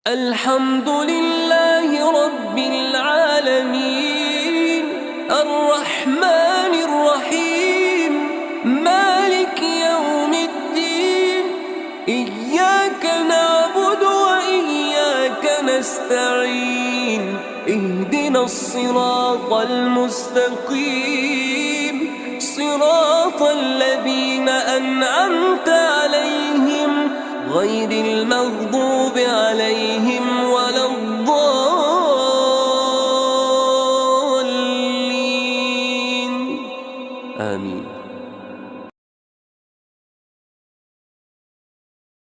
الحمد لله رب العالمين الرحمن الرحيم مالك يوم الدين إياك نعبد وإياك نستعين اهدنا الصراط المستقيم صراط الذين أنعمت عليهم غير المغضوب عليهم